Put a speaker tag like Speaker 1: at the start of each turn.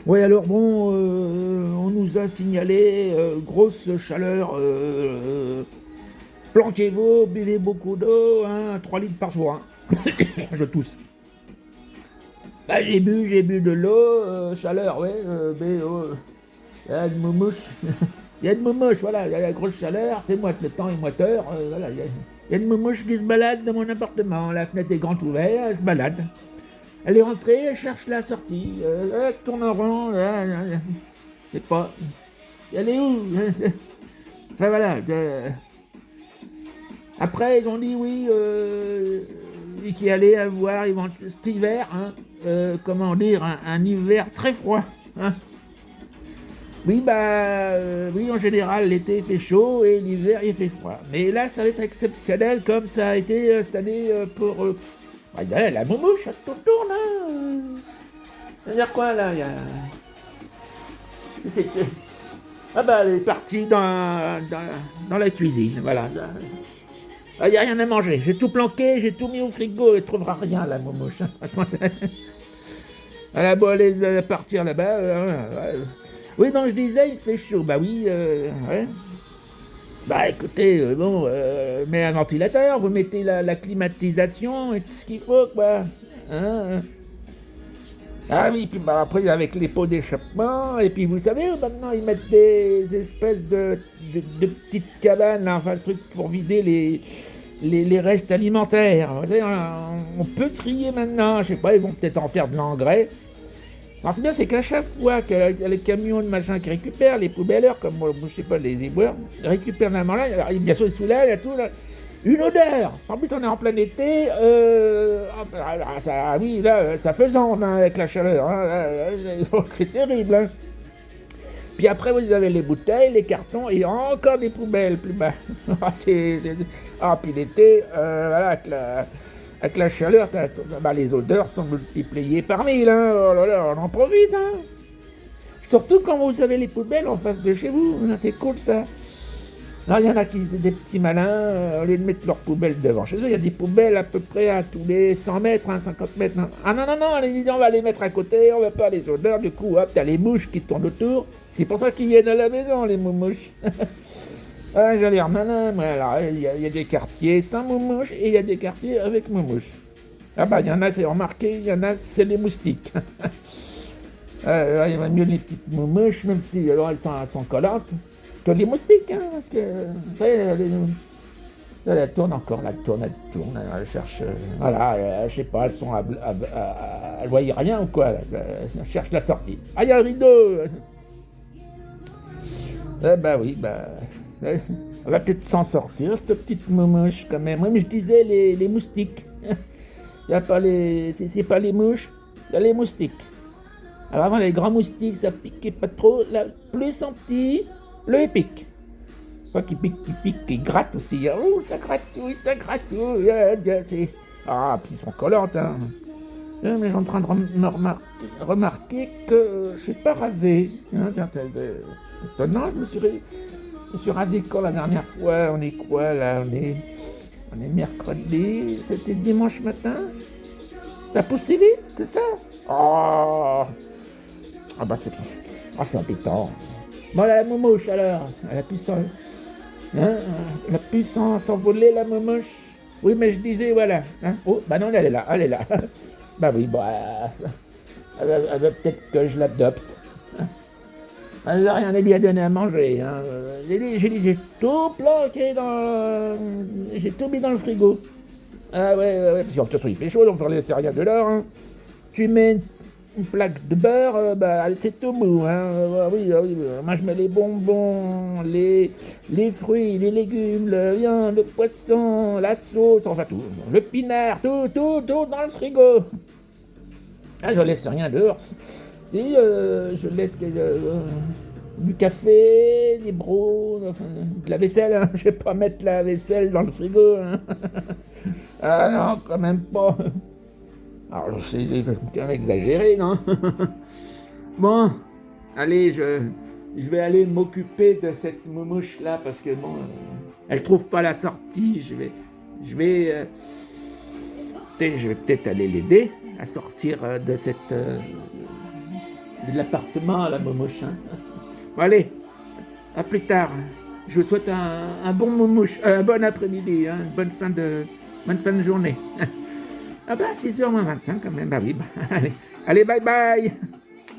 Speaker 1: Ouais, alors bon, on nous a signalé grosse chaleur. Planquez-vous, buvez beaucoup d'eau, hein, 3 litres par jour. Hein. Je tousse. Bah, j'ai bu de l'eau, chaleur, ouais, mais il y a de moumouche. Il y a de moumouche, voilà, il y a la grosse chaleur, c'est moi le temps est moiteur, voilà, il y a de moumouche qui se balade dans mon appartement, la fenêtre est grande ouverte, elle se balade. Elle est rentrée, elle cherche la sortie, elle tourne en rond, je sais pas, elle est où? Enfin voilà, après, ils ont dit oui, qu'il allait avoir cet hiver, hein, comment dire, un hiver très froid. Hein. Oui, bah, oui, en général, l'été il fait chaud et l'hiver il fait froid. Mais là, ça va être exceptionnel comme ça a été cette année pour. Bah, la moumouche, elle tourne, hein. Ça veut dire quoi là c'est que- Ah bah, elle est partie dans la cuisine, voilà. Il n'y a rien à manger. J'ai tout planqué, j'ai tout mis au frigo. Elle ne trouvera rien, la moumouche. Elle a beau aller partir là-bas. Oui, donc je disais, il fait chaud. Bah oui, ouais. Bah écoutez, bon, mais un ventilateur, vous mettez la climatisation et tout ce qu'il faut, quoi. Hein. Ah oui, puis bah, après avec les pots d'échappement, et puis vous savez, maintenant ils mettent des espèces de petites cabanes, là, enfin le truc pour vider les restes alimentaires. Vous savez, on peut trier maintenant, je sais pas, ils vont peut-être en faire de l'engrais. Alors c'est bien, c'est qu'à chaque fois qu'il y a les camions de machin qui récupèrent, les poubelleurs, comme moi, je sais pas, les éboueurs, ils récupèrent la là, alors bien sûr ils soulèvent, il y a tout là. Une odeur. En plus, on est en plein été. Ça, oui, là, ça faisande hein, avec la chaleur. Hein, c'est terrible. Hein. Puis après, vous avez les bouteilles, les cartons et encore des poubelles plus bas. Puis l'été, voilà, avec la chaleur, bah, les odeurs sont multipliées par mille. Hein. Oh là là, on en profite. Hein. Surtout quand vous avez les poubelles en face de chez vous. C'est cool ça. Là, il y en a qui, des petits malins, au lieu de mettre leurs poubelles devant chez eux, il y a des poubelles à peu près à tous les 100 mètres, hein, 50 mètres. Hein. Ah non, non, non, on va les mettre à côté, on va pas les odeurs, du coup, hop, t'as les mouches qui tournent autour. C'est pour ça qu'ils viennent à la maison, les moumouches. Ah, j'ai l'air malin, moi. Alors, il y a des quartiers sans moumouches et il y a des quartiers avec moumouches. Ah bah, il y en a, c'est remarqué, il y en a, c'est les moustiques. Il va mieux les petites moumouches, même si alors elles sont collantes, que les moustiques, hein, parce que, vous savez, elle tourne encore, là, elle tourne, elle cherche, voilà, je sais pas, elles sont elles voient rien ou quoi, là, elles cherchent la sortie. Ah, il y a un rideau. Bah oui, bah, elle va peut-être s'en sortir, cette petite moumouche, quand même. Oui, mais je disais les moustiques. Il y a pas c'est pas les mouches, il y a les moustiques. Alors avant, les grands moustiques, ça piquait pas trop. Là, plus ils sont petits, plus ils piquent. Quoi qui pique, qui gratte aussi. Oh, ça gratte, oui, ça gratte. Oh, Ah, puis ils sont collantes, hein. Mais je suis en train de remarquer que je suis pas rasé. Hein, étonnant, je me suis rasé quand la dernière fois? On est quoi là? On est mercredi, c'était dimanche matin. Ça pousse si vite que ça? Oh, ah bah c'est embêtant. Bon, la moumouche alors, elle a pu hein, elle a pu s'envoler la moumouche. Oui, mais je disais, voilà. Hein. Oh, bah non, elle est là, elle est là. Bah oui, bah, elle veut peut-être que je l'adopte. Elle n'a rien à lui a donné à manger. Hein. J'ai tout planqué j'ai tout mis dans le frigo. Ah ouais, parce qu'en toute façon il fait chaud, donc on ne laisser rien de l'or. Hein. Tu mets une plaque de beurre, bah, c'est tout mou. Hein. Oui, moi je mets les bonbons, les fruits, les légumes, le viande, le poisson, la sauce, enfin tout. Le pinard, tout dans le frigo. Ah, je laisse rien dehors. Si, je laisse du café, des bros, enfin, de la vaisselle. Hein. Je vais pas mettre la vaisselle dans le frigo. Hein. Ah non, quand même pas. Alors, c'est quand même exagéré, non? Bon, allez, je vais aller m'occuper de cette moumouche-là parce que, bon, elle trouve pas la sortie. Je vais, je vais peut-être aller l'aider à sortir de cette de l'appartement, la momouche. Hein. Bon, allez, à plus tard. Je vous souhaite un bon momouche, un bon après-midi, hein, une bonne fin de journée. Ah bah 6h moins 25 quand même, bah oui. Allez, bye bye.